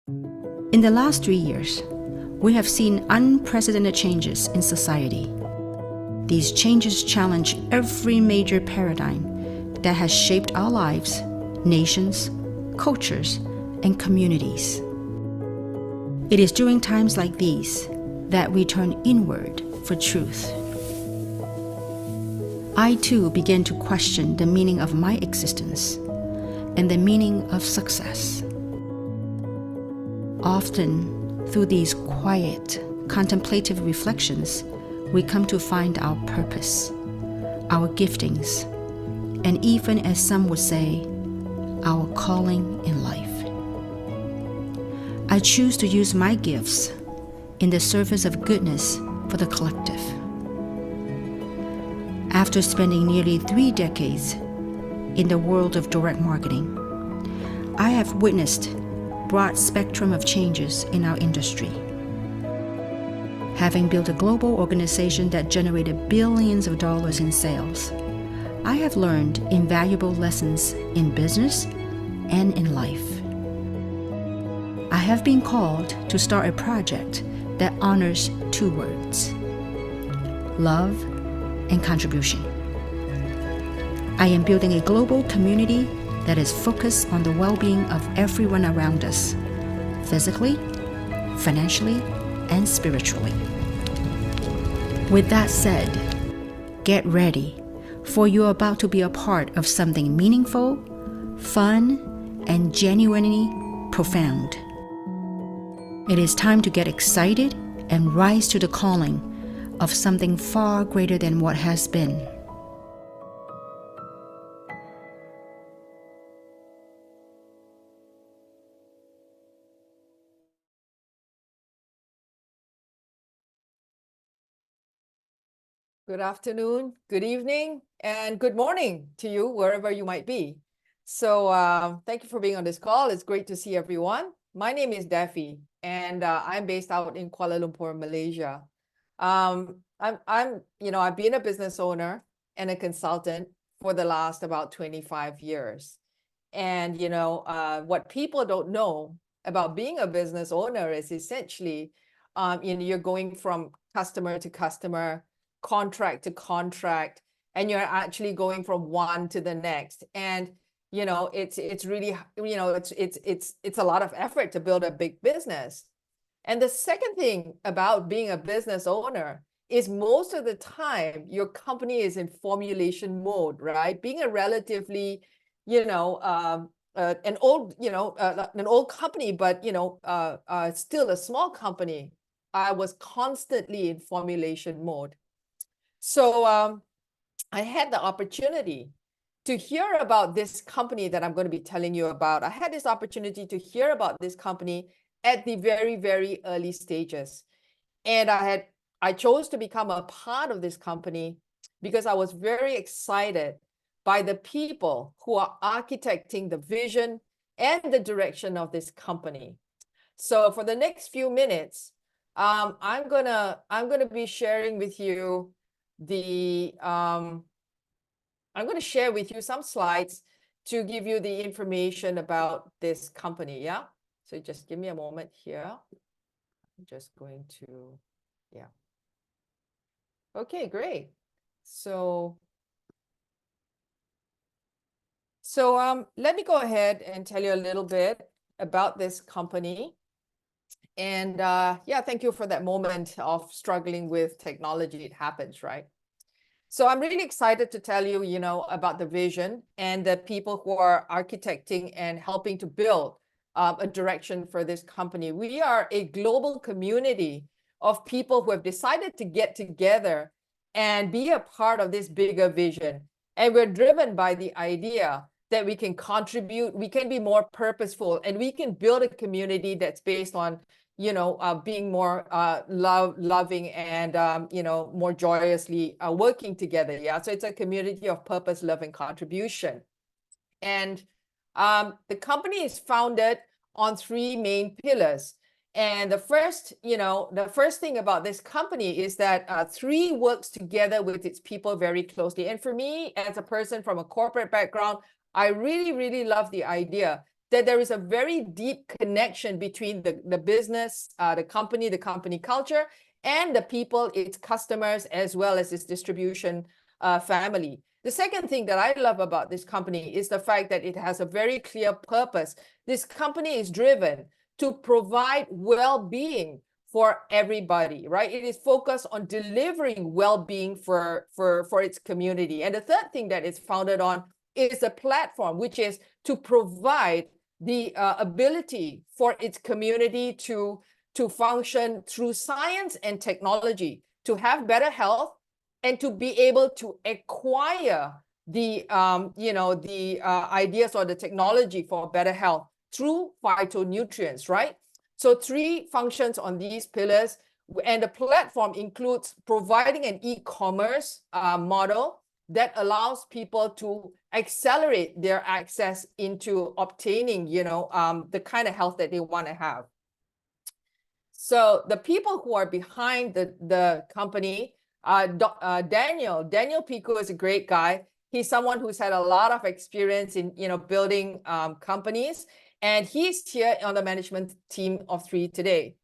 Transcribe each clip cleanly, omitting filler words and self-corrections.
In the last 3 years, we have seen unprecedented changes in society. These changes challenge every major paradigm that has shaped our lives, nations, cultures, and communities. It is during times like these that we turn inward for truth. I too began to question the meaning of my existence and the meaning of success. Often, through these quiet, contemplative reflections, we come to find our purpose, our giftings, and even, as some would say, our calling in life. I choose to use my gifts in the service of goodness for the collective. After spending nearly 3 decades in the world of direct marketing, I have witnessed a broad spectrum of changes in our industry. Having built a global organization that generated billions of dollars in sales, I have learned invaluable lessons in business and in life. I have been called to start a project that honors 2 words: love and contribution. I am building a global community that is focused on the well-being of everyone around us, physically, financially, and spiritually. With that said, get ready, for you're about to be a part of something meaningful, fun, and genuinely profound. It is time to get excited and rise to the calling of something far greater than what has been. Good afternoon, good evening, and good morning to you, wherever you might be. So thank you for being on this call. It's great to see everyone. My name is DEPHY, and I'm based out in Kuala Lumpur, Malaysia. I've been a business owner and a consultant for the last about 25 years. And, what people don't know about being a business owner is essentially, you're going from customer to customer, contract to contract, and you're actually going from one to the next. And it's really, it's a lot of effort to build a big business. And the second thing about being a business owner is most of the time your company is in formulation mode, right? Being a relatively, an old company, but still a small company, I was constantly in formulation mode. So I had the opportunity to hear about this company that I'm going to be telling you about. I had this opportunity to hear about this company at the very, very early stages. And I chose to become a part of this company because I was very excited by the people who are architecting the vision and the direction of this company. So for the next few minutes, I'm gonna be sharing with you I'm going to share with you some slides to give you the information about this company. Yeah. So just give me a moment here. I'm just going to, yeah. Okay, great. So let me go ahead and tell you a little bit about this company. And thank you for that moment of struggling with technology. It happens, right? So I'm really excited to tell you, about the vision and the people who are architecting and helping to build a direction for this company. We are a global community of people who have decided to get together and be a part of this bigger vision. And we're driven by the idea that we can contribute, we can be more purposeful, and we can build a community that's based on being more loving and, more joyously working together. Yeah. So it's a community of purpose, love, and contribution. And the company is founded on 3 main pillars. And the first thing about this company is that 3 works together with its people very closely. And for me, as a person from a corporate background, I really, really love the idea that there is a very deep connection between the business, the company culture, and the people, its customers, as well as its distribution family. The second thing that I love about this company is the fact that it has a very clear purpose. This company is driven to provide well-being for everybody, right? It is focused on delivering well-being for its community. And the third thing that it's founded on is a platform, which is to provide the ability for its community to function through science and technology, to have better health, and to be able to acquire the ideas or the technology for better health through phytonutrients, right? So 3 functions on these pillars, and the platform includes providing an e-commerce model that allows people to accelerate their access into obtaining, the kind of health that they want to have. So the people who are behind the company, Daniel Pico is a great guy. He's someone who's had a lot of experience in, building companies, and he's here on the management team of 3 today.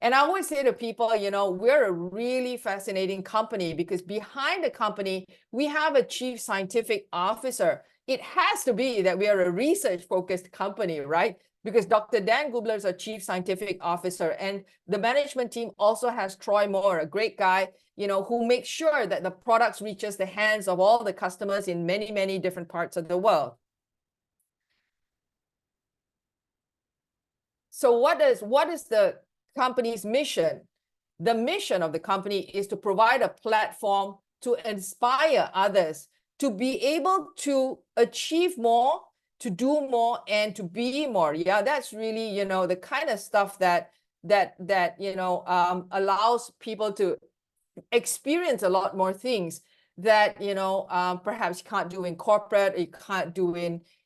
And I always say to people, we're a really fascinating company because behind the company, we have a chief scientific officer. It has to be that we are a research-focused company, right? Because Dr. Dan Gubler is a chief scientific officer. And the management team also has Troy Moore, a great guy, who makes sure that the products reaches the hands of all the customers in many, many different parts of the world. So what is the company's mission? The mission of the company is to provide a platform to inspire others to be able to achieve more, to do more, and to be more. Yeah, that's really, the kind of stuff that allows people to experience a lot more things that, perhaps you can't do in corporate, you can't do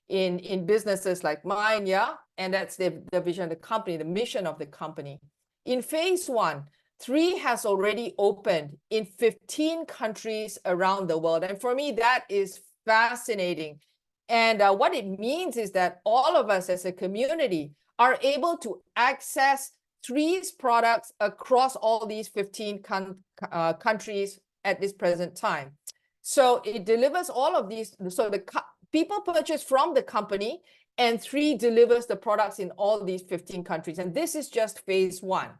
in businesses like mine. Yeah. And that's the vision of the company, the mission of the company. In phase 1, 3 has already opened in 15 countries around the world. And for me, that is fascinating. And what it means is that all of us as a community are able to access 3's products across all these 15 countries at this present time. So it delivers all of these. So the people purchase from the company, and 3 delivers the products in all these 15 countries. And this is just phase 1.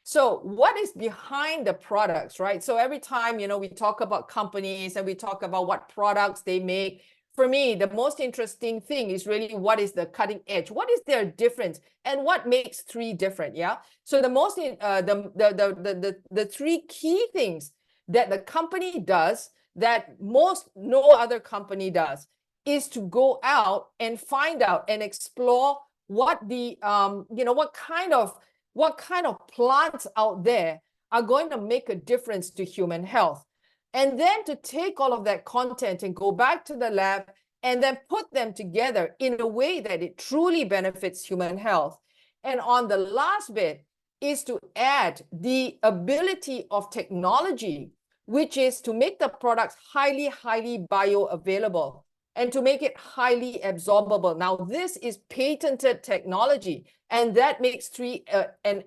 So what is behind the products, right? So every time, we talk about companies and we talk about what products they make. For me, the most interesting thing is really what is the cutting edge? What is their difference? And what makes 3 different? Yeah. So the most the 3 key things that the company does that no other company does is to go out and find out and explore what the what kind of plants out there are going to make a difference to human health. And then to take all of that content and go back to the lab and then put them together in a way that it truly benefits human health. And on the last bit is to add the ability of technology, which is to make the products highly, highly bioavailable and to make it highly absorbable. Now, this is patented technology, and that makes 3 an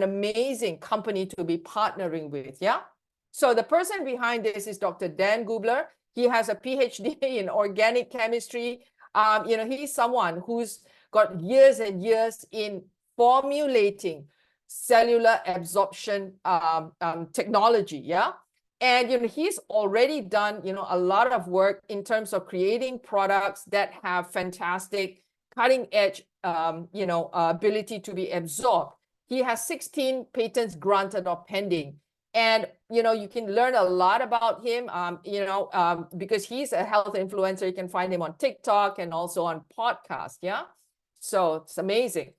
amazing company to be partnering with. Yeah. So the person behind this is Dr. Dan Gubler. He has a PhD in organic chemistry. He's someone who's got years and years in formulating cellular absorption technology. Yeah. And he's already done a lot of work in terms of creating products that have fantastic cutting edge ability to be absorbed. He has 16 patents granted or pending. And you can learn a lot about him because he's a health influencer. You can find him on TikTok and also on podcasts. Yeah. So it's amazing.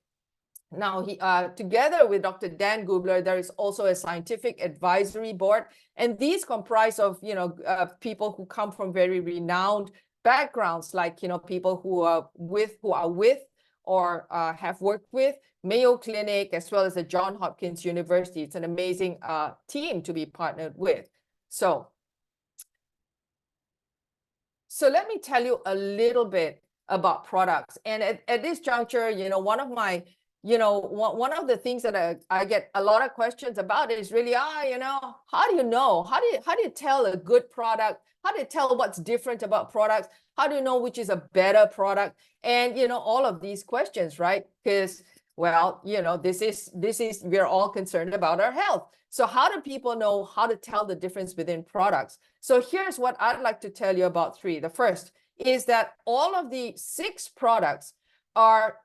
Now, he together with Dr. Dan Gubler, there is also a scientific advisory board, and these comprise of people who come from very renowned backgrounds, like people who are with or have worked with Mayo Clinic as well as the Johns Hopkins University. It's an amazing team to be partnered with. So let me tell you a little bit about products. And at this juncture, one of my, one of the things that I get a lot of questions about is really, how do you know? How do you tell a good product? How do you tell what's different about products? How do you know which is a better product? And, all of these questions, right? Because, well, this is, we're all concerned about our health. So how do people know how to tell the difference within products? So here's what I'd like to tell you about 3. The first is that all of the 6 products are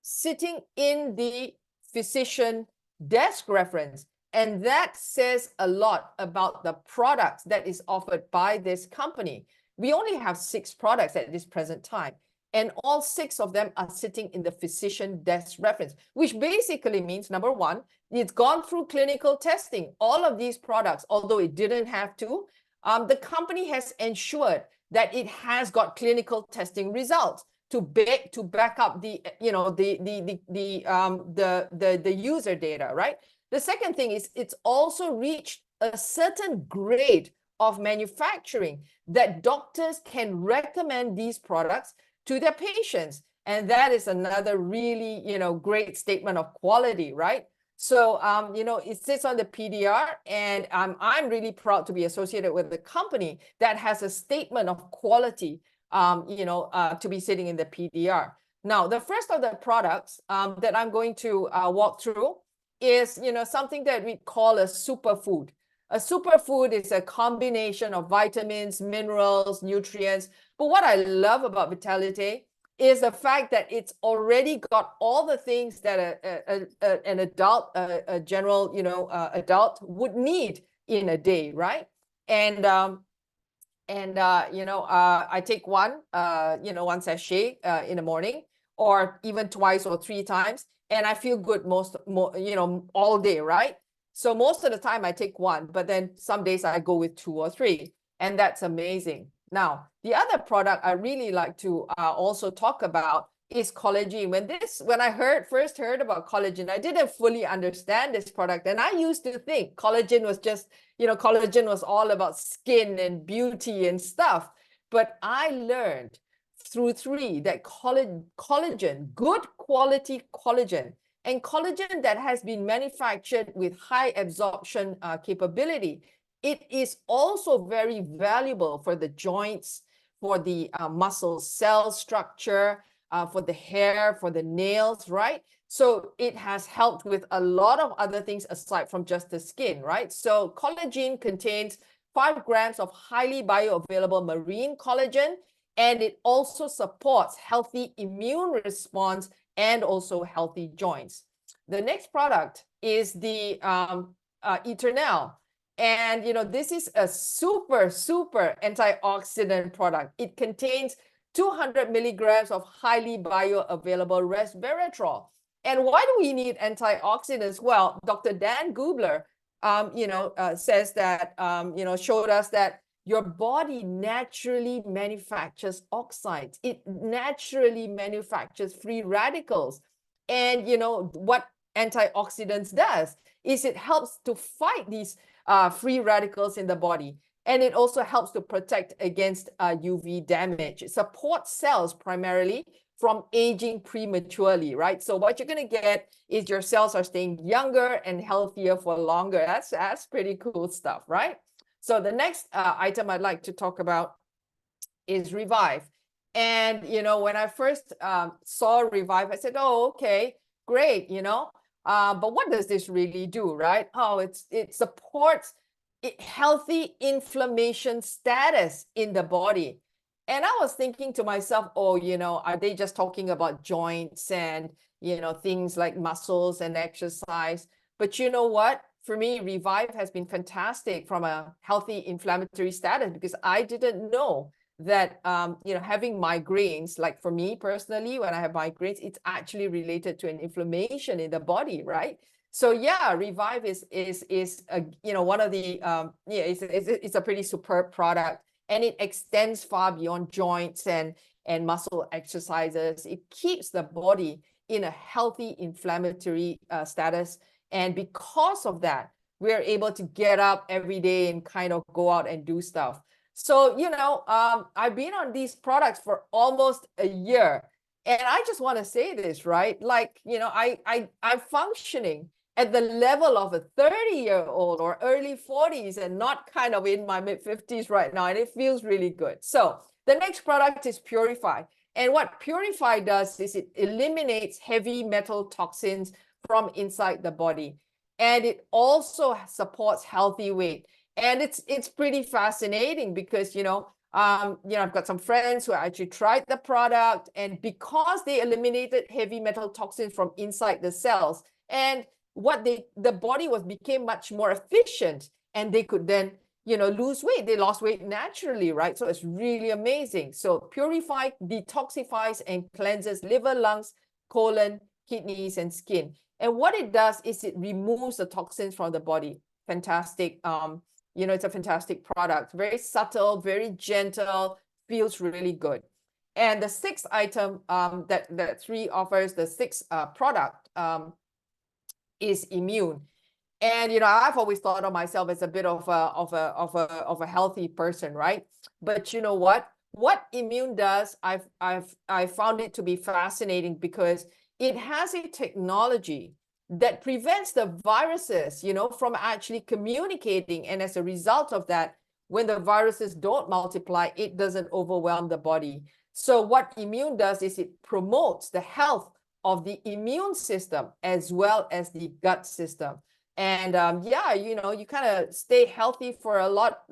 sitting in the physician desk reference. And that says a lot about the products that is offered by this company. We only have 6 products at this present time. And all 6 of them are sitting in the physician desk reference, which basically means, number 1, it's gone through clinical testing. All of these products, although it didn't have to, the company has ensured that it has got clinical testing results to back up the user data, right? The second thing is it's also reached a certain grade of manufacturing that doctors can recommend these products to their patients. And that is another really, great statement of quality, right? So, it sits on the PDR, and I'm really proud to be associated with a company that has a statement of quality, to be sitting in the PDR. Now, the first of the products that I'm going to walk through is, something that we call a superfood. A superfood is a combination of vitamins, minerals, nutrients. But what I love about Vitality is the fact that it's already got all the things that an adult, a general, adult would need in a day, right? And I take one sachet in the morning, or even twice or 3 times, and I feel good all day, right? So most of the time I take one, but then some days I go with 2 or 3, and that's amazing. Now, the other product I really like to also talk about is collagen. When I first heard about collagen, I didn't fully understand this product, and I used to think collagen was just, collagen was all about skin and beauty and stuff. But I learned through 3 that collagen, good quality collagen, and collagen that has been manufactured with high absorption capability, it is also very valuable for the joints, for the muscle cell structure, for the hair, for the nails, right? So it has helped with a lot of other things aside from just the skin, right? So collagen contains 5 grams of highly bioavailable marine collagen, and it also supports healthy immune response and also healthy joints. The next product is the Eternal. And, this is a super antioxidant product. It contains 200 milligrams of highly bioavailable resveratrol. And why do we need antioxidants? Well, Dr. Dan Gubler, says that, showed us that your body naturally manufactures oxides. It naturally manufactures free radicals. And, what antioxidants does is it helps to fight these free radicals in the body. And it also helps to protect against UV damage. It supports cells primarily from aging prematurely, right? So what you're going to get is your cells are staying younger and healthier for longer. That's pretty cool stuff, right? So the next item I'd like to talk about is Revive. And, when I first saw Revive, I said, oh, okay, great, but what does this really do, right? Oh, it supports healthy inflammation status in the body. And I was thinking to myself, oh, are they just talking about joints and, things like muscles and exercise? But you know what? For me, Revive has been fantastic from a healthy inflammatory status, because I didn't know that, having migraines, like for me personally, when I have migraines, it's actually related to an inflammation in the body, right? So yeah, Revive is one of the, it's a pretty superb product, and it extends far beyond joints and muscle exercises. It keeps the body in a healthy inflammatory status. And because of that, we're able to get up every day and kind of go out and do stuff. So, I've been on these products for almost a year. And I just want to say this, right? Like, I'm functioning at the level of a 30-year-old or early 40s and not kind of in my mid 50s right now. And it feels really good. So the next product is Purify. And what Purify does is it eliminates heavy metal toxins from inside the body. And it also supports healthy weight. And it's pretty fascinating because, I've got some friends who actually tried the product, and because they eliminated heavy metal toxins from inside the cells, and the body became much more efficient, and they could then, lose weight. They lost weight naturally, right? So it's really amazing. So Purify detoxifies and cleanses liver, lungs, colon, kidneys, and skin. And what it does is it removes the toxins from the body. Fantastic. It's a fantastic product. Very subtle, very gentle, feels really good. And the sixth item that 3 offers, the sixth product is Immune. And I've always thought of myself as a bit of a healthy person, right? But you know what? What Immune does, I've found it to be fascinating because it has a technology that prevents the viruses, from actually communicating. And as a result of that, when the viruses don't multiply, it doesn't overwhelm the body. So what Immune does is it promotes the health of the immune system as well as the gut system. And you kind of stay healthy for a lot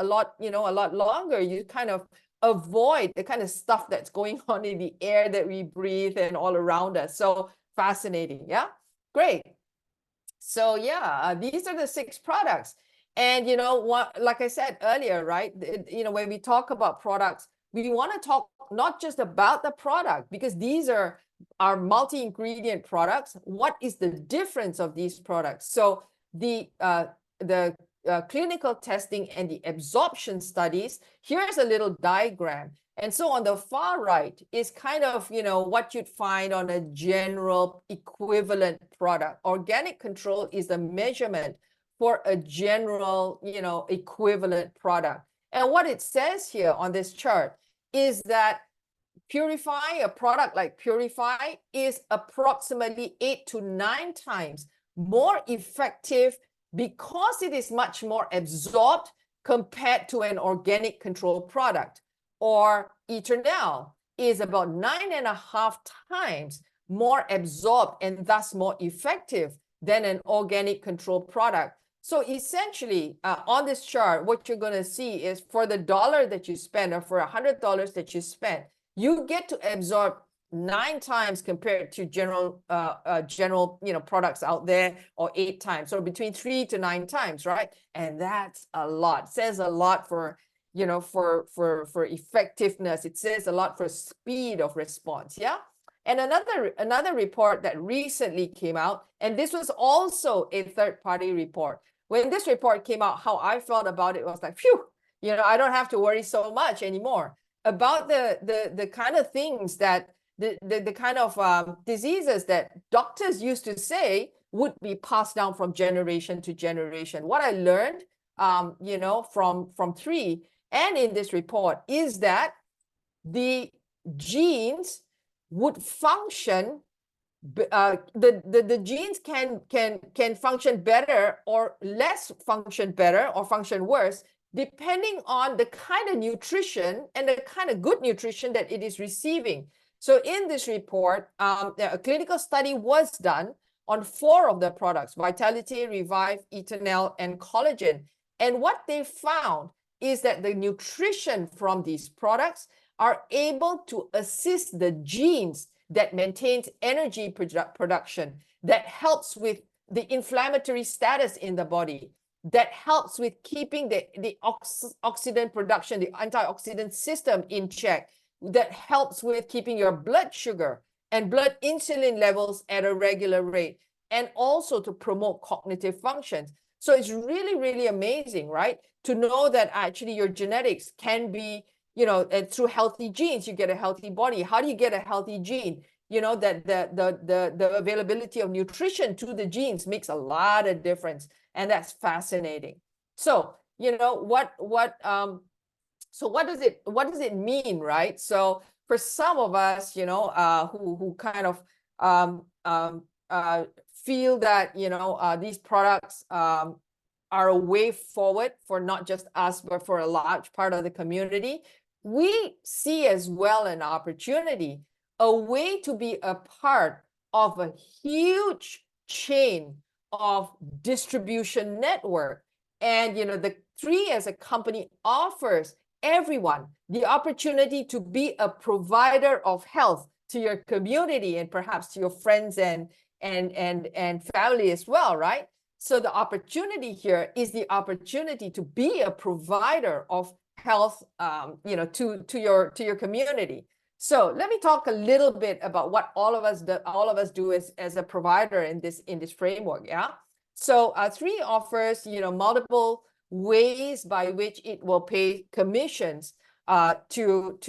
longer. You kind of avoid the kind of stuff that's going on in the air that we breathe and all around us. So fascinating. Yeah, great. So these are the 6 products. And what, like I said earlier, right? When we talk about products, we want to talk not just about the product, because these are multi-ingredient products. What is the difference of these products? So the clinical testing and the absorption studies, here's a little diagram. And so on the far right is kind of, what you'd find on a general equivalent product. Organic control is the measurement for a general, equivalent product. And what it says here on this chart is that Purify, a product like Purify, is approximately 8 to 9 times more effective because it is much more absorbed compared to an organic control product. Or Eternal is about 9.5 times more absorbed and thus more effective than an organic control product. So essentially, on this chart, what you're going to see is for the $1 that you spend, or for $100 that you spend, you get to absorb 9 times compared to general products out there, or 8 times. So between 3 to 9 times, right? And that's a lot. It says a lot for effectiveness. It says a lot for speed of response. Yeah. And another report that recently came out, and this was also a third-party report. When this report came out, how I felt about it was like, phew, I don't have to worry so much anymore about the kind of things that the kind of diseases that doctors used to say would be passed down from generation to generation. What I learned, from 3 and in this report is that the genes would function. The genes can function better or less function better or function worse, depending on the kind of nutrition and the kind of good nutrition that it is receiving. So in this report, a clinical study was done on 4 of the products: Vitality, Revive, Eternal, and Collagen. And what they found is that the nutrition from these products are able to assist the genes that maintains energy production, that helps with the inflammatory status in the body, that helps with keeping the oxidant production, the antioxidant system in check, that helps with keeping your blood sugar and blood insulin levels at a regular rate, and also to promote cognitive functions. So it's really, really amazing, right? To know that actually your genetics can be, and through healthy genes, you get a healthy body. How do you get a healthy gene? That the availability of nutrition to the genes makes a lot of difference. And that's fascinating. So so what does it mean, right? So for some of us, who kind of feel that, these products are a way forward for not just us, but for a large part of the community, we see as well an opportunity, a way to be a part of a huge chain of distribution network. And, the Three as a company offers everyone the opportunity to be a provider of health to your community and perhaps to your friends and family as well, right? So the opportunity here is the opportunity to be a provider of health, to your community. So let me talk a little bit about what all of us do as a provider in this framework. Yeah. So Three offers multiple ways by which it will pay commissions to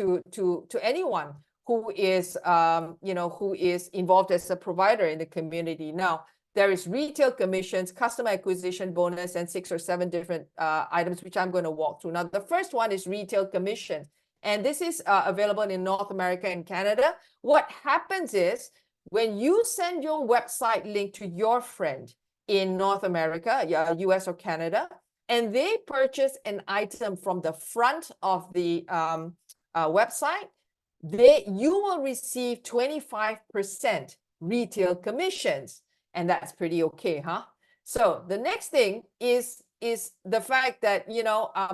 anyone who is who is involved as a provider in the community. Now, there is retail commissions, customer acquisition bonus, and 6 or 7 different items, which I'm going to walk through. Now, the first one is retail commission, and this is available in North America and Canada. What happens is when you send your website link to your friend in North America, US or Canada, and they purchase an item from the front of the website, you will receive 25% retail commissions. And that's pretty okay, huh? So the next thing is the fact that,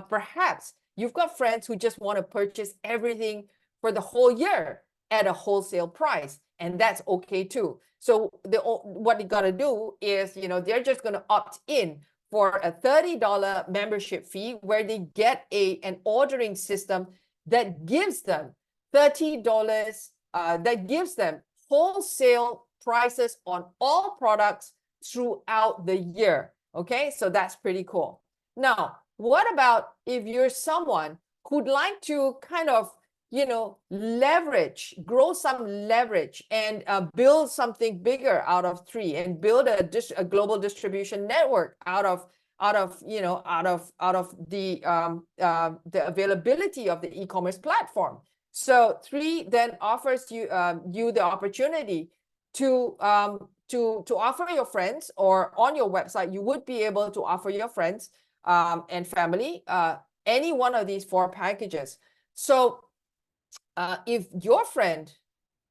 perhaps you've got friends who just want to purchase everything for the whole year at a wholesale price. And that's okay too. So what you got to do is, they're just going to opt in for a $30 membership fee where they get an ordering system that gives them $30, that gives them wholesale prices on all products throughout the year. Okay, so that's pretty cool. Now, what about if you're someone who'd like to kind of, grow some leverage and build something bigger out of Three and build a global distribution network out of the availability of the e-commerce platform. So Three then offers you the opportunity to offer your friends, or on your website, you would be able to offer your friends and family any one of these 4 packages. So if your friend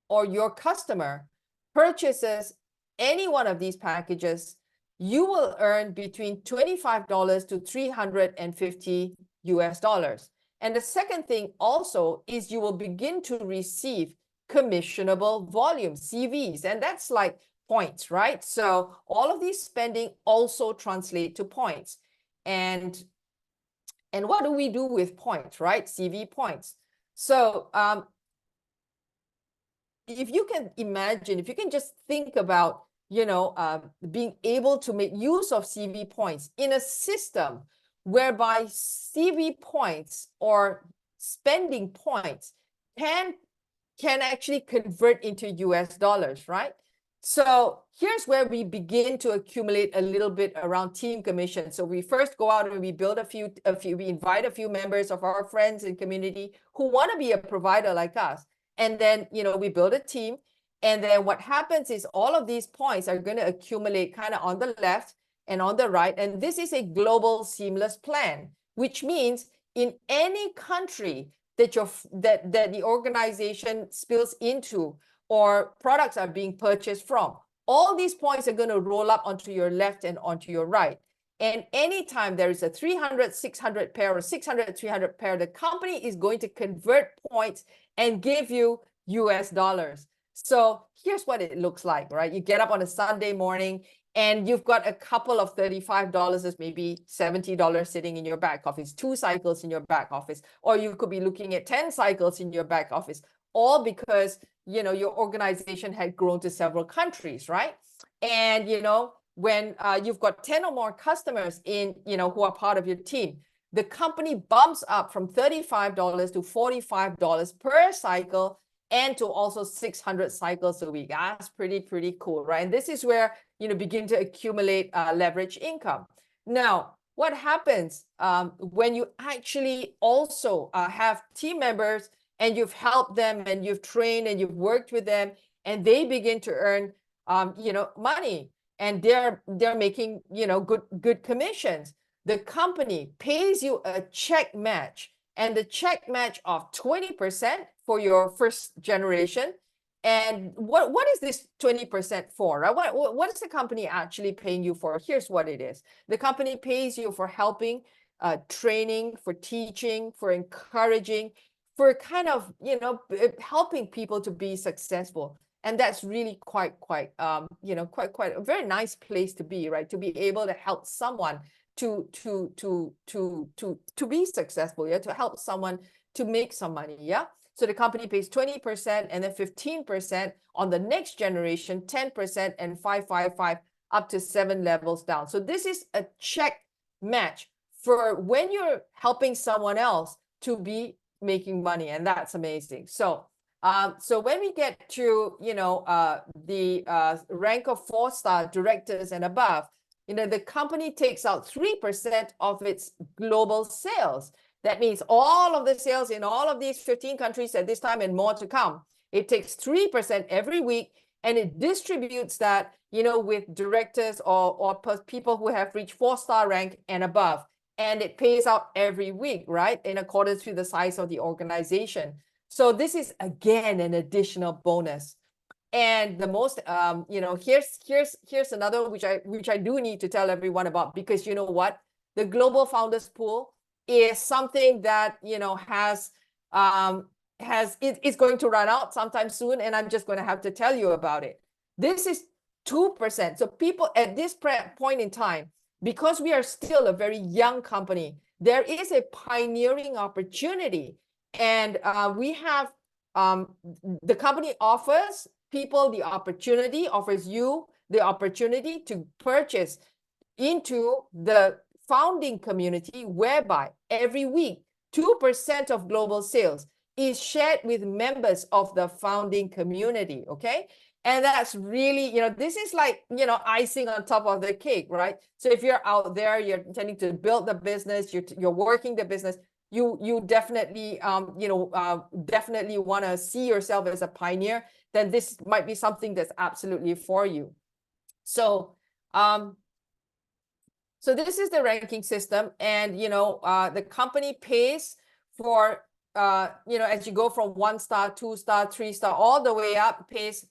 or your customer purchases any one of these packages, you will earn between $25 to $350 US. And the second thing also is you will begin to receive commissionable volume, CVs, and that's like points, right? So all of these spending also translate to points. And what do we do with points, right? CV points. So if you can imagine, if you can just think about, being able to make use of CV points in a system whereby CV points or spending points can actually convert into US dollars, right? So here's where we begin to accumulate a little bit around team commission. So we first go out and we build we invite a few members of our friends and community who want to be a provider like us. And then, we build a team. And then what happens is all of these points are going to accumulate kind of on the left and on the right. And this is a global seamless plan, which means in any country that the organization spills into or products are being purchased from, all these points are going to roll up onto your left and onto your right. And anytime there is a 300, 600 pair or 600, 300 pair, the company is going to convert points and give you US dollars. So here's what it looks like, right? You get up on a Sunday morning and you've got a couple of $35, maybe $70 sitting in your back office, 2 cycles in your back office, or you could be looking at 10 cycles in your back office, all because, your organization had grown to several countries, right? And, when you've got 10 or more customers in, who are part of your team, the company bumps up from $35 to $45 per cycle and to also 600 cycles a week. That's pretty cool, right? And this is where, begin to accumulate leverage income. Now, what happens when you actually also have team members and you've helped them and you've trained and you've worked with them and they begin to earn money and they're making good commissions. The company pays you a check match, and the check match of 20% for your first generation. And what is this 20% for, right? What is the company actually paying you for? Here's what it is. The company pays you for helping, training, for teaching, for encouraging, for kind of, helping people to be successful. And that's really quite a very nice place to be, right? To be able to help someone to be successful, yeah, to help someone to make some money, yeah. So the company pays 20% and then 15% on the next generation, 10% and 5 up to 7 levels down. So this is a check match for when you're helping someone else to be making money, and that's amazing. So so when we get to the rank of 4-star directors and above, the company takes out 3% of its global sales. That means all of the sales in all of these 15 countries at this time and more to come. It takes 3% every week, and it distributes that, with directors or people who have reached 4-star rank and above. And it pays out every week, right? In accordance with the size of the organization. So this is, again, an additional bonus. And the most, here's another which I do need to tell everyone about, because you know what? The Global Founders Pool is something that, it's going to run out sometime soon, and I'm just going to have to tell you about it. This is 2%. So people at this point in time, because we are still a very young company, there is a pioneering opportunity. And we have, the company offers people the opportunity, offers you the opportunity to purchase into the founding community, whereby every week 2% of global sales is shared with members of the founding community. Okay. And that's really, this is like, icing on top of the cake, right? So if you're out there, you're intending to build the business, you're working the business, you definitely, definitely want to see yourself as a pioneer, then this might be something that's absolutely for you. So, so this is the ranking system, and, the company pays for, as you go from 1-star, 2-star, 3-star, all the way up, pays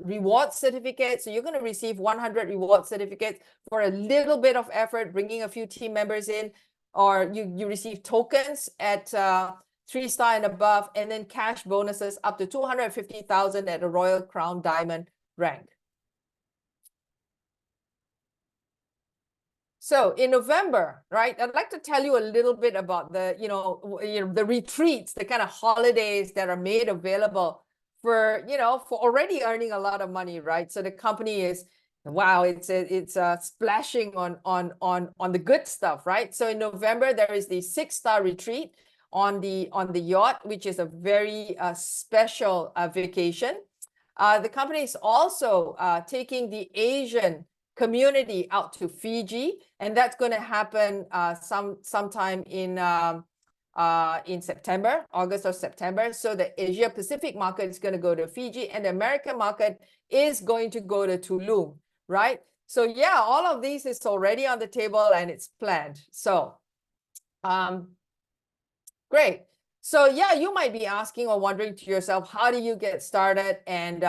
reward certificates. So you're going to receive 100 reward certificates for a little bit of effort, bringing a few team members in, or you receive tokens at 3-star and above, and then cash bonuses up to 250,000 at a Royal Crown Diamond rank. So in November, right, I'd like to tell you a little bit about the, the retreats, the kind of holidays that are made available for, for already earning a lot of money, right? So the company is, wow, it's splashing on the good stuff, right? So in November, there is the 6-star retreat on the yacht, which is a very special vacation. The company is also taking the Asian community out to Fiji, and that's going to happen sometime in September, August or September. So the Asia Pacific market is going to go to Fiji, and the American market is going to go to Tulum, right? So yeah, all of these is already on the table and it's planned. So great. So yeah, you might be asking or wondering to yourself, how do you get started? And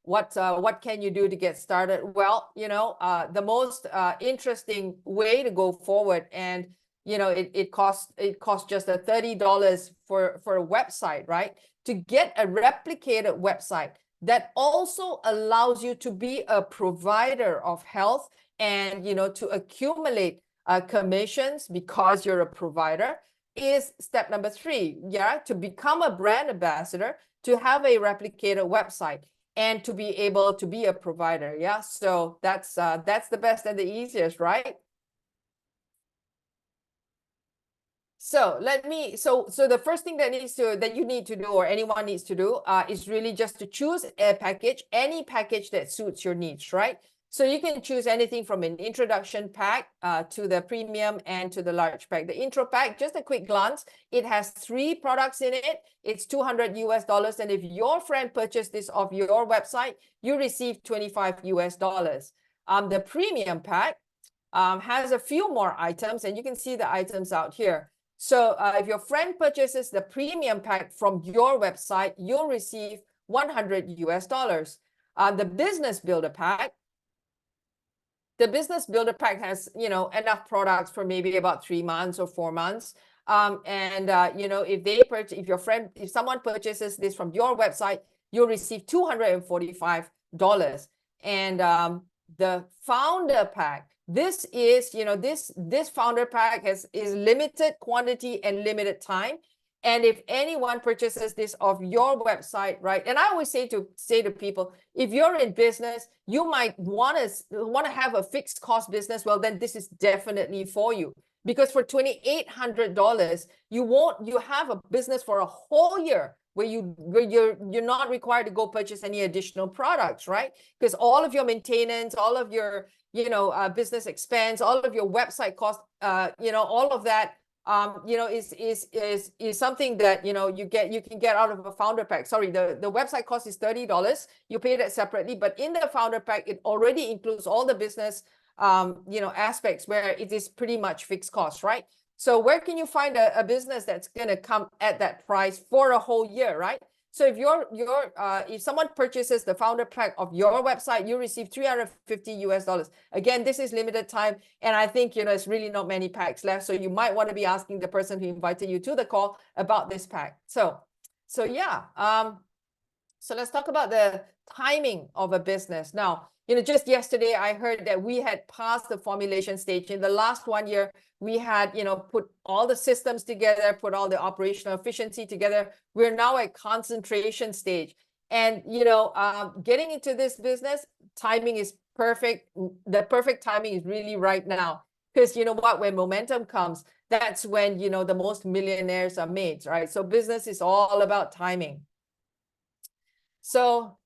what can you do to get started? Well, the most interesting way to go forward, and it costs just $30 for a website, right? To get a replicated website that also allows you to be a provider of health and to accumulate commissions because you're a provider, is step number 3. Yeah, to become a brand ambassador, to have a replicated website, and to be able to be a provider. Yeah, so that's the best and the easiest, right? So so the first thing that you need to do, or anyone needs to do, is really just to choose a package, any package that suits your needs, right? So you can choose anything from an introduction pack to the premium and to the large pack. The intro pack, just a quick glance, it has 3 products in it. It's $200 US. And if your friend purchased this off your website, you receive $25 US. The premium pack has a few more items, and you can see the items out here. So if your friend purchases the premium pack from your website, you'll receive $100 US. The business builder pack, has, you know, enough products for maybe about 3 months or 4 months. You know, if someone purchases this from your website, you'll receive $245. And the founder pack, this is, you know, this founder pack is limited quantity and limited time. And if anyone purchases this off your website, right? And I always say to people, if you're in business, you might want to have a fixed cost business. Well, then this is definitely for you, because for $2,800, you have a business for a whole year where you're not required to go purchase any additional products, right? Because all of your maintenance, all of your business expense, all of your website cost, all of that. Is something that you can get out of a founder pack. Sorry, the website cost is $30. You pay that separately, but in the founder pack, it already includes all the business aspects where it is pretty much fixed cost, right? So where can you find a business that's gonna come at that price for a whole year, right? So if someone purchases the founder pack of your website, you receive $350 US. Again, this is limited time, and I think it's really not many packs left. So you might want to be asking the person who invited you to the call about this pack. So yeah. So let's talk about the timing of a business. Now, just yesterday I heard that we had passed the formulation stage. In the last 1 year, we had, put all the systems together, put all the operational efficiency together. We're now at concentration stage. And, getting into this business, timing is perfect. The perfect timing is really right now. Because you know what, when momentum comes, that's when, the most millionaires are made, right? So business is all about timing. So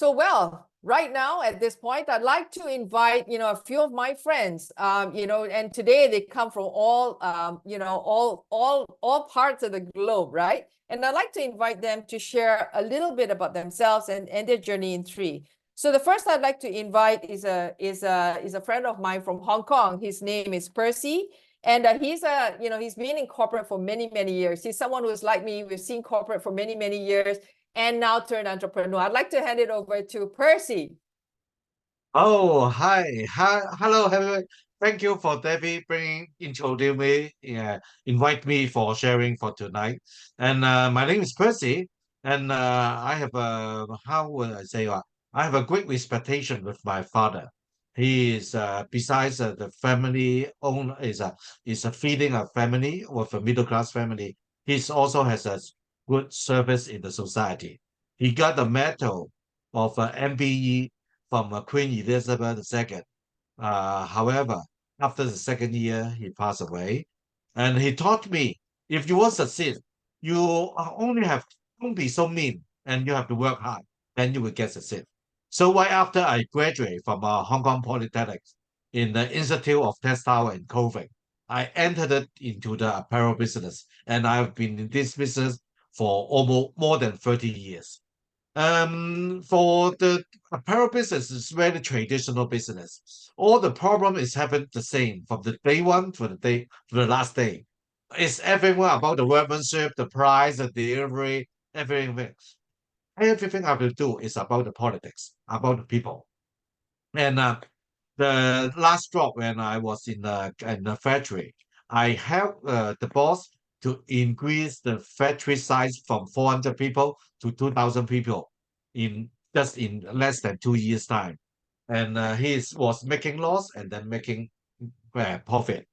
well, right now at this point, I'd like to invite, a few of my friends, and today they come from all parts of the globe, right? And I'd like to invite them to share a little bit about themselves and their journey in 3. So the first I'd like to invite is a friend of mine from Hong Kong. His name is Percy. And he's been in corporate for many, many years. He's someone who's like me. We've seen corporate for many, many years, and now turned entrepreneur. I'd like to hand it over to Percy. Oh, hi. Hello, hello. Thank you for Debbie introduce me, invite me for sharing for tonight. And my name is Percy, and I have how would I say, I have a great expectation with my father. He is besides the family own is a feeding a family with a middle class family. He also has a good service in the society. He got the medal of MBE from Queen Elizabeth II. However, after the second year, he passed away. And he taught me, if you want to succeed, you don't be so mean, and you have to work hard, then you will get succeed. So right after I graduated from Hong Kong Polytechnic in the Institute of Textile and Clothing, I entered it into the apparel business, and I've been in this business for almost more than 30 years. For the apparel business, is very traditional business. All the problem is happened the same from the day one to the last day. It's everything about the workmanship, the price, the delivery, everything. Everything I have to do is about the politics, about the people. And the last job when I was in the factory, I helped the boss to increase the factory size from 400 people to 2,000 people in just in less than 2 years' time. And he was making loss and then making profit.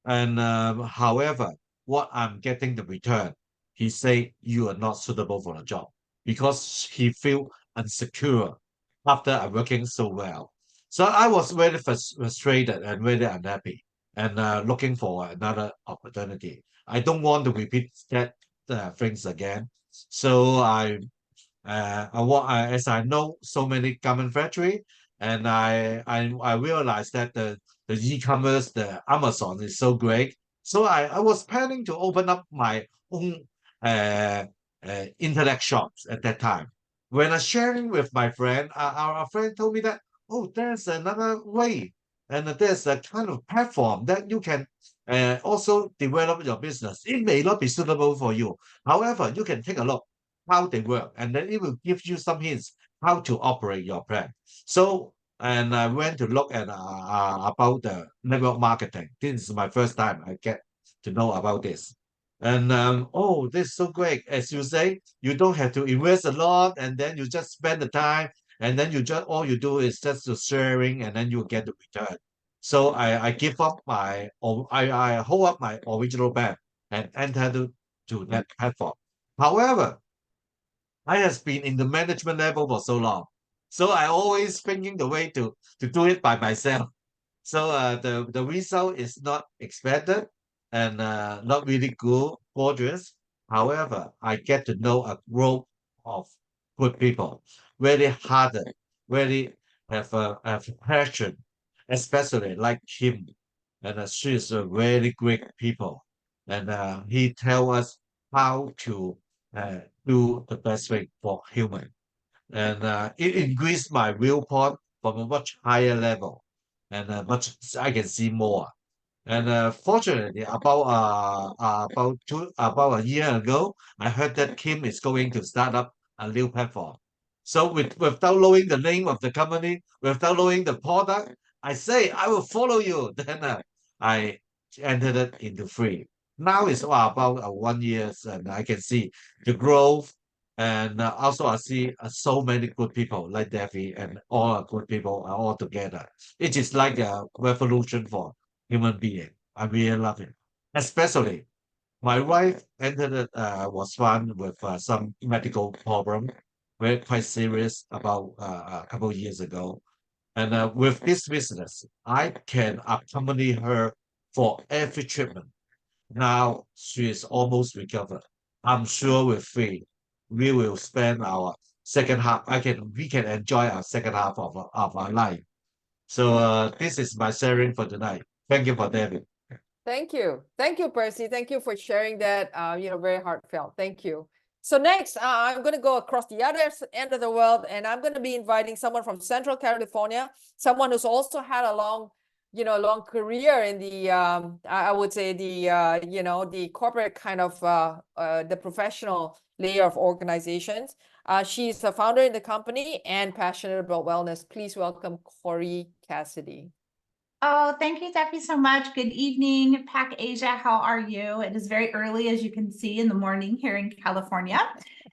And however, what I'm getting the return, he say you are not suitable for the job because he feel insecure after I'm working so well. So I was very frustrated and very unhappy and looking for another opportunity. I don't want to repeat that things again. So as I know so many garment factory, And I realized that the e-commerce, the Amazon is so great. So I was planning to open up my own uh, internet shops at that time. When I sharing with my friend, our friend told me that, oh, there's another way, and there's a kind of platform that you can also develop your business. It may not be suitable for you. However, you can take a look how they work, and then it will give you some hints how to operate your plan. So, and I went to look at about the network marketing. This is my first time I get to know about this. And oh, this is so great. As you say, you don't have to invest a lot, and then you just spend the time, and then you just all you do is just the sharing, and then you get the return. So I give up I hold up my original plan and enter to that platform. However, I has been in the management level for so long. So I always thinking the way to do it by myself. So the result is not expected and not really good, gorgeous. However, I get to know a group of good people, very hardened, very have passion, especially like him. And she is a very great people. And he tell us how to uh, do the best way for human. And it increased my viewpoint from a much higher level and much I can see more. And fortunately, about a year ago, I heard that Kim is going to start up a new platform. So without knowing the name of the company, without knowing the product, I say I will follow you. Then I entered it into free. Now it's about 1 year, and I can see the growth. And also I see so many good people like DEPHY and all are good people are all together. It is like a revolution for human being. I really love it. Especially my wife entered it, was found with some medical problem, very quite serious about a couple of years ago. And with this business, I can accompany her for every treatment. Now she is almost recovered. I'm sure with free, we will spend our second half. We can enjoy our second half of our life. So this is my sharing for tonight. Thank you for David. Thank you. Thank you, Percy. Thank you for sharing that, very heartfelt. Thank you. So next, I'm going to go across the other end of the world, and I'm going to be inviting someone from Central California, someone who's also had a long career in the, I would say the corporate kind of, the professional layer of organizations. She's the founder in the company and passionate about wellness. Please welcome Corianne Cassady. Oh, thank you, Debbie, so much. Good evening, Pac Asia. How are you? It is very early, as you can see, in the morning here in California.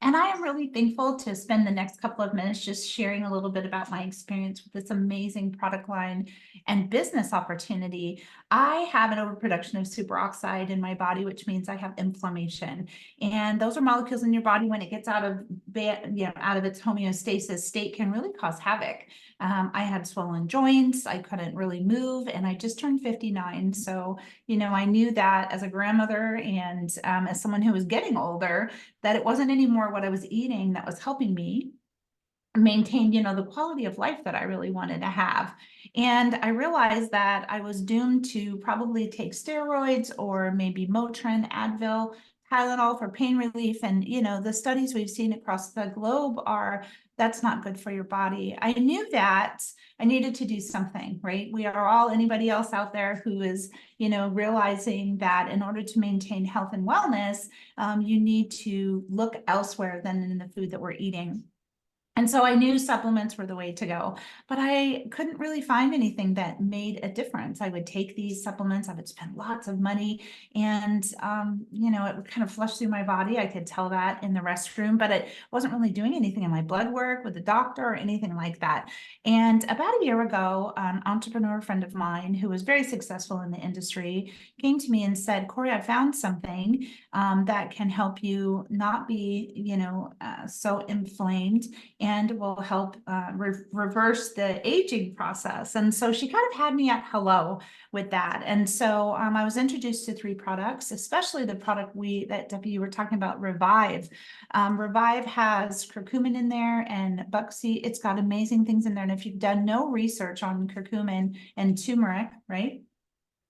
And I am really thankful to spend the next couple of minutes just sharing a little bit about my experience with this amazing product line and business opportunity. I have an overproduction of superoxide in my body, which means I have inflammation. And those are molecules in your body when it gets out of its homeostasis state can really cause havoc. I had swollen joints, I couldn't really move, and I just turned 59. So, I knew that as a grandmother and as someone who was getting older, that it wasn't anymore what I was eating that was helping me maintain, the quality of life that I really wanted to have. And I realized that I was doomed to probably take steroids or maybe Motrin, Advil, Tylenol for pain relief. And, the studies we've seen across the globe are that's not good for your body. I knew that I needed to do something, right? We are all anybody else out there who is, realizing that in order to maintain health and wellness, you need to look elsewhere than in the food that we're eating. And so I knew supplements were the way to go, but I couldn't really find anything that made a difference. I would take these supplements, I would spend lots of money, and it would kind of flush through my body. I could tell that in the restroom, but it wasn't really doing anything in my blood work with the doctor or anything like that. And about a year ago, an entrepreneur friend of mine who was very successful in the industry came to me and said, Corey, I found something that can help you not be, so inflamed and will help reverse the aging process. And so she kind of had me at hello with that. And so I was introduced to 3 products, especially the product that Debbie, you were talking about, Revive. Revive has curcumin in there and buckseed. It's got amazing things in there. And if you've done no research on curcumin and turmeric, right,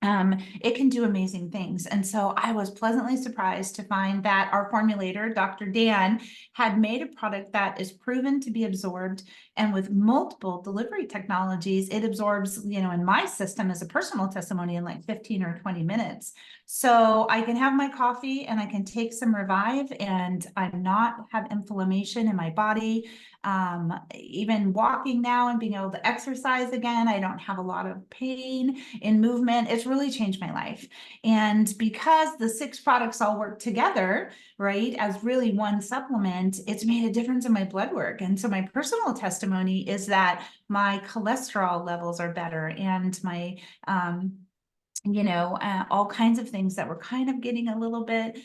it can do amazing things. And so I was pleasantly surprised to find that our formulator, Dr. Dan, had made a product that is proven to be absorbed, and with multiple delivery technologies, it absorbs, in my system as a personal testimony in like 15 or 20 minutes. So I can have my coffee and I can take some Revive, and I'm not have inflammation in my body. Even walking now and being able to exercise again, I don't have a lot of pain in movement. It's really changed my life. And because the 6 products all work together, right, as really one supplement, it's made a difference in my blood work. And so my personal testimony is that my cholesterol levels are better, and my all kinds of things that were kind of getting a little bit,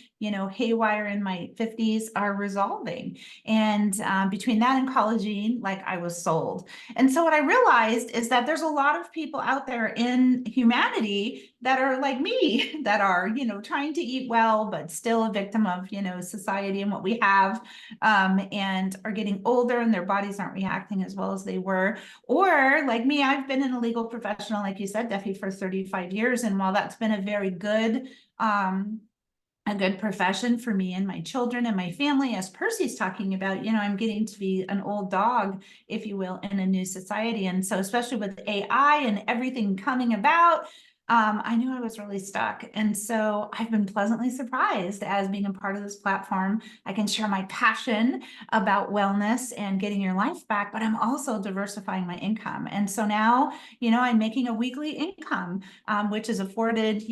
haywire in my 50s are resolving. And between that and collagen, like, I was sold. And so what I realized is that there's a lot of people out there in humanity that are like me, that are, trying to eat well, but still a victim of, society and what we have, and are getting older and their bodies aren't reacting as well as they were. Or like me, I've been in a legal professional, like you said, Defi, for 35 years. And while that's been a very good, a good profession for me and my children and my family, as Percy's talking about, I'm getting to be an old dog, if you will, in a new society. And so especially with AI and everything coming about, I knew I was really stuck. And so I've been pleasantly surprised, as being a part of this platform, I can share my passion about wellness and getting your life back, but I'm also diversifying my income. And so now, I'm making a weekly income, which is afforded,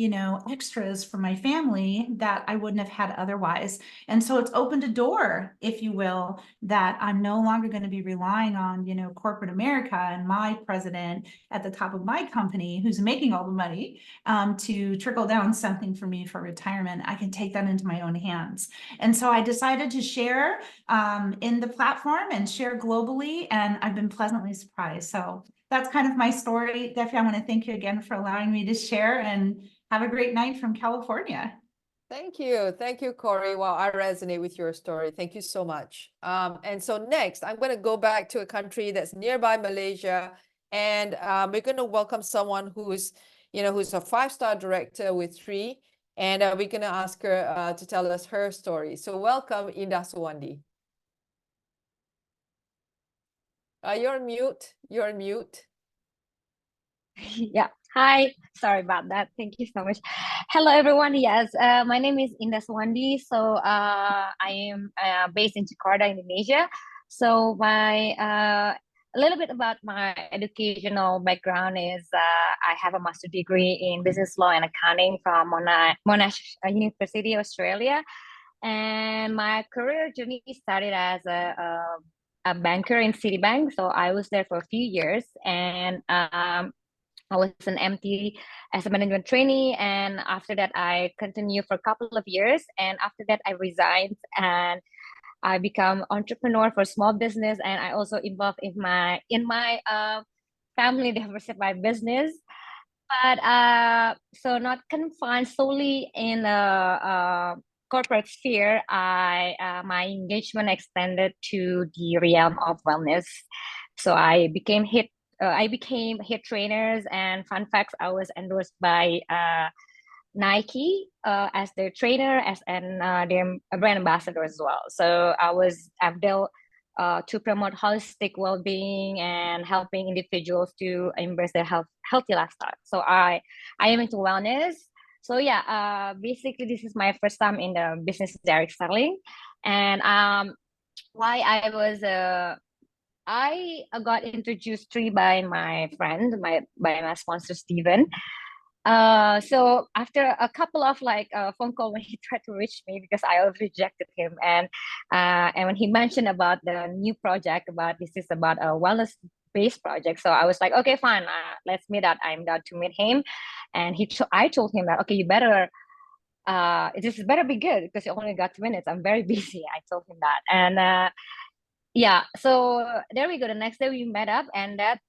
extras for my family that I wouldn't have had otherwise. And so it's opened a door, if you will, that I'm no longer going to be relying on, corporate America and my president at the top of my company, who's making all the money, to trickle down something for me for retirement. I can take that into my own hands. And so I decided to share in the platform and share globally, and I've been pleasantly surprised. So that's kind of my story. Definitely, I want to thank you again for allowing me to share, and have a great night from California. Thank you. Thank you, Corey. Wow, I resonate with your story. Thank you so much. And so next, I'm going to go back to a country that's nearby, Malaysia, and we're going to welcome someone who's who's a 5-star director with 3, and we're going to ask her to tell us her story. So welcome, Indah Soewandy. You're on mute. You're on mute. Yeah. Hi. Sorry about that. Thank you so much. Hello, everyone. Yes, my name is Indah Soewandy. So I am based in Jakarta, Indonesia. So a little bit about my educational background is I have a master's degree in business law and accounting from Monash University, Australia. And my career journey started as a banker in Citibank. So I was there for a few years, and I was an MT as a management trainee. And after that, I continued for a couple of years. And after that, I resigned and I become entrepreneur for small business. And I also involved in my family diversified business. But so not confined solely in the corporate sphere, my engagement extended to the realm of wellness. So I became head trainers, and fun facts, I was endorsed by Nike as their trainer, and their brand ambassador as well. So I've dealt to promote holistic well-being and helping individuals to embrace their healthy lifestyle. So I am into wellness. So yeah, basically this is my first time in the business direct selling, and why I got introduced to by my friend, by my sponsor Steven. So after a couple of phone call when he tried to reach me, because I always rejected him, and when he mentioned about the new project, this is about a wellness based project, so I was like, okay, fine, let's meet up. I'm down to meet him, and I told him that, okay, you better this better be good, because you only got 2 minutes. I'm very busy. I told him that, and yeah, so there we go. The next day we met up, and that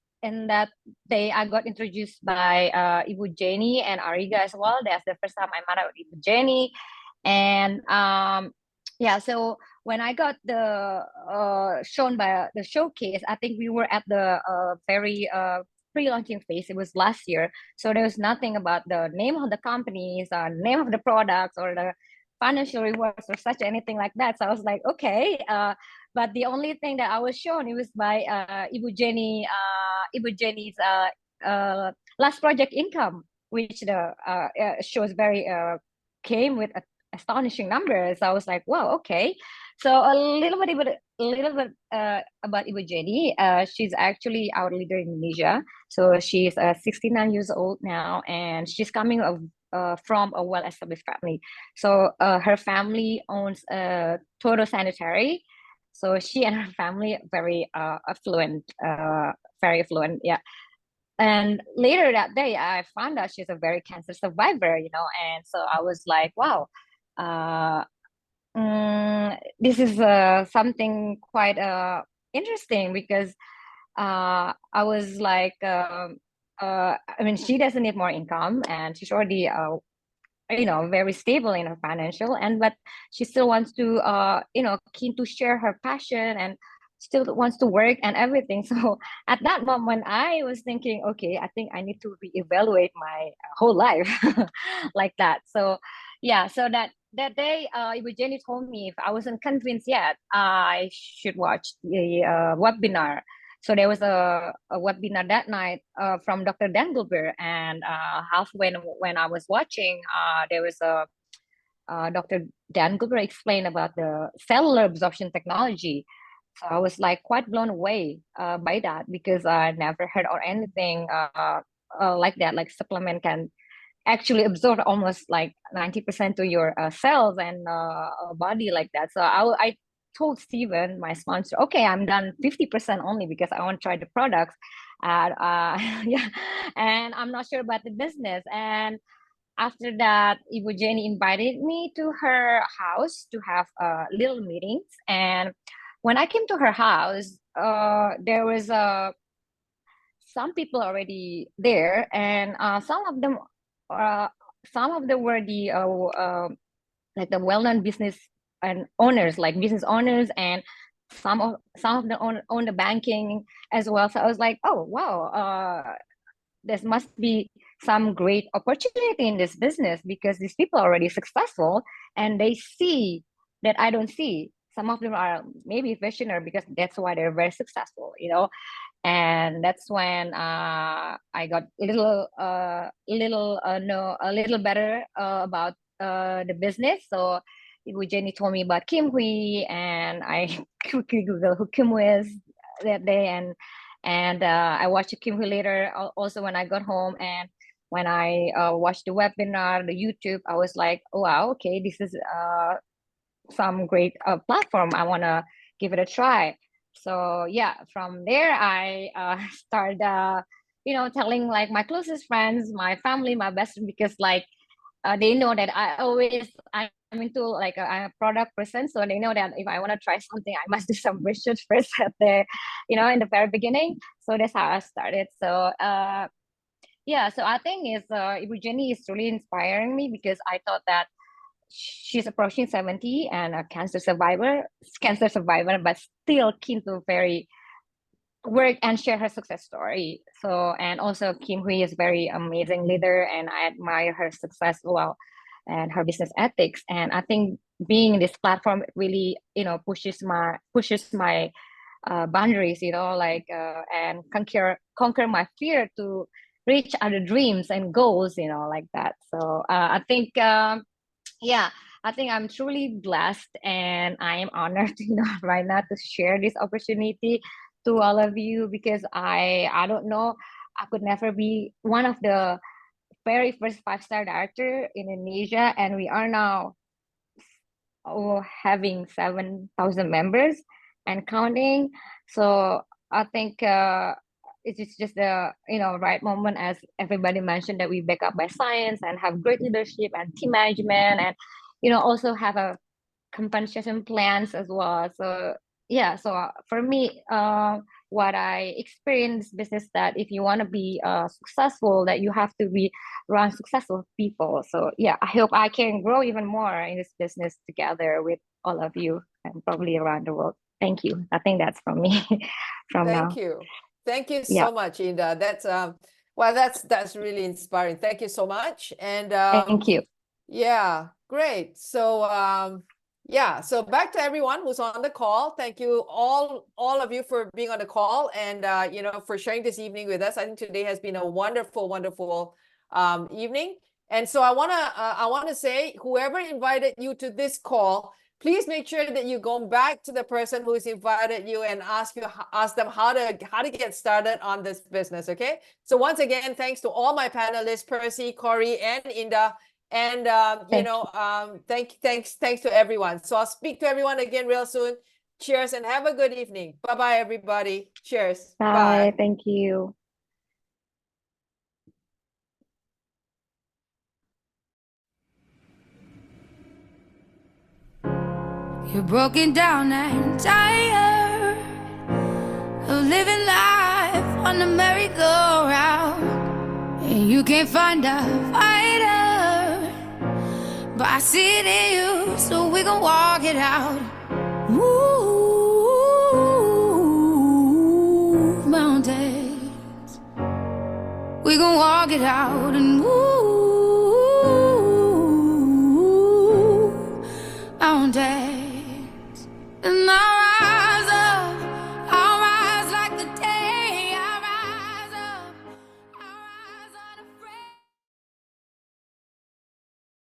day I got introduced by Ibu Jenny and Ariga as well. That's the first time I met up with Ibu Jenny, and yeah. So when I got the shown by the showcase, I think we were at the very pre-launching phase. It was last year, so there was nothing about the name of the companies, name of the products, or the financial rewards or such anything like that. So I was like, okay. But the only thing that I was shown, it was by Ibu Jenny's last project income, which the shows very came with astonishing numbers. I was like, wow, okay. So a little bit about Ibu Jenny. She's actually our leader in Indonesia. So she's 69 years old now, and she's coming from a well-established family. So her family owns a Toto Sanitary. So she and her family very affluent, very affluent, yeah. And later that day, I found out she's a very cancer survivor, and so I was like, wow, this is something quite interesting, because I was like, I mean, she doesn't need more income, and she's already very stable in her financial, and but she still wants to keen to share her passion, and still wants to work and everything. So at that moment I was thinking, okay, I think I need to reevaluate my whole life like that. So yeah, so that day Ibu Jenny told me if I wasn't convinced yet, I should watch the webinar. So there was a webinar that night from Dr. Dan Gilbert, and halfway when I was watching, there was a Dr. Dan Gilbert explained about the cellular absorption technology. So I was like quite blown away by that, because I never heard or anything like that. Like supplement can actually absorb almost like 90% to your cells and body like that. So I told Steven, my sponsor, okay, I'm done 50% only because I want to try the products. Yeah, and I'm not sure about the business. And after that, Ibu Jenny invited me to her house to have little meetings. And when I came to her house, there was some people already there, and some of them were the like the well-known business and owners, like business owners, and some of them own the banking as well. So I was like, oh wow, there must be some great opportunity in this business, because these people are already successful and they see that I don't see. Some of them are maybe visionary, because that's why they're very successful, and that's when I got a little better about the business. So Ibu Jenny told me about Kim Hui, and I quickly Googled who Kim Hui is that day, and I watched Kim Hui later also when I got home. And when I watched the webinar, the YouTube, I was like, oh, wow, okay, this is some great platform. I want to give it a try. So yeah, from there I started telling like my closest friends, my family, my best friend, because like they know that I'm into like I'm a product person, so they know that if I want to try something, I must do some research first at the in the very beginning. So that's how I started. So yeah, so I think Ibu Jenny is really inspiring me, because I thought that she's approaching 70 and a cancer survivor, but still keen to very work and share her success story. So, and also Kim Hui is very amazing leader, and I admire her success well and her business ethics. And I think being in this platform really pushes my boundaries, and conquer my fear to reach other dreams and goals, like that. So I think yeah, I think I'm truly blessed, and I am honored, right now to share this opportunity to all of you, because I don't know, I could never be one of the very first 5-star director in Indonesia, and we are now having 7,000 members and counting. So I think it's just the right moment, as everybody mentioned, that we back up by science and have great leadership and team management, and also have a compensation plans as well. So yeah, so for me, what I experienced business, that if you want to be successful, that you have to be around successful people. So yeah, I hope I can grow even more in this business together with all of you and probably around the world. Thank you. I think that's from me from Thank now. you. Thank you Yeah. so much, Indah. That's well, that's really inspiring. Thank you so much. And Thank you. yeah, great. So yeah, so back to everyone who's on the call. Thank you all of you for being on the call and you know, for sharing this evening with us. I think today has been a wonderful, wonderful evening. And so I wanna say, whoever invited you to this call, please make sure that you go back to the person who's invited you and ask them how to get started on this business. Okay. So once again, thanks to all my panelists, Percy, Corey, and Indah. And you know, thanks to everyone. So I'll speak to everyone again real soon. Cheers and have a good evening. Bye-bye, everybody. Cheers. Bye. Thank you. You're broken down and tired of living life on the merry-go-round, and you can't find a fighter, but I see it in you, so we gon' walk it out. Move mountains, we gon' walk it out and move mountains. And I